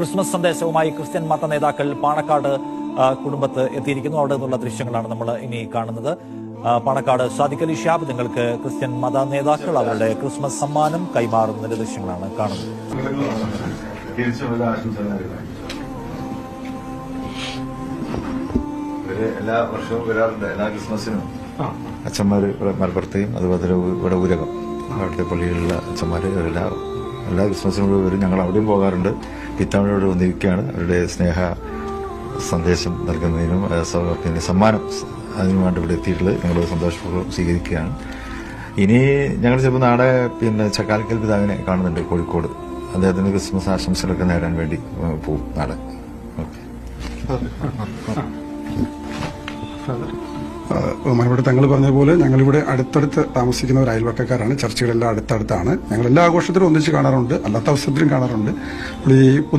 Christmas സന്ദേശവുമായി Christian മത നേതാക്കൾ പാണക്കാട് കുടുംബത്ത് എത്തിയിരിക്കുന്നു. അവിടെ നിന്നുള്ള ദൃശ്യങ്ങളാണ് നമ്മൾ ഇനി കാണുന്നത്. പാണക്കാട് സാദിഖ് അലി ഷിഹാബ് നിങ്ങൾക്ക് ക്രിസ്ത്യൻ മത നേതാക്കൾ അവരുടെ ക്രിസ്മസ് സമ്മാനം കൈമാറുന്നതിന്റെ ദൃശ്യങ്ങളാണ് കാണുന്നത്. എല്ലാ വർഷവും വരാറുണ്ട്. എല്ലാ ക്രിസ്മസിനും അച്ഛന്മാർ മലപ്പുറത്തെയും അതുപോലെ ഇവിടെ ഊരകം അവിടുത്തെ പള്ളികളിലുള്ള അച്ഛന്മാർ എല്ലാ ക്രിസ്മസിനും വരും. ഞങ്ങൾ അവിടെയും പോകാറുണ്ട്. പിത്താവിനോട് ഒന്നിരിക്കുകയാണ് അവരുടെ സ്നേഹ സന്ദേശം നൽകുന്നതിനും പിന്നെ സമ്മാനം അതിനു വേണ്ടി ഇവിടെ എത്തിയിട്ടുള്ളത് ഞങ്ങൾ സന്തോഷപൂർവ്വം സ്വീകരിക്കുകയാണ്. ഇനി ഞങ്ങൾ ചിലപ്പോൾ നാളെ പിന്നെ ചക്കാലക്കൽ പിതാവിനെ കാണുന്നുണ്ട് കോഴിക്കോട്. അദ്ദേഹത്തിന് ക്രിസ്മസ് ആശംസകളൊക്കെ നേടാൻ വേണ്ടി പോകും നാളെ. ബഹുമാനപ്പെട്ട തങ്ങൾ പറഞ്ഞ പോലെ ഞങ്ങളിവിടെ അടുത്തടുത്ത് താമസിക്കുന്ന ഒരു അയൽവക്കക്കാരാണ്. ചർച്ചകളെല്ലാം അടുത്തടുത്താണ്. ഞങ്ങൾ എല്ലാ ആഘോഷത്തിലും ഒന്നിച്ച് കാണാറുണ്ട്, അല്ലാത്ത അവസരത്തിലും കാണാറുണ്ട്. ഈ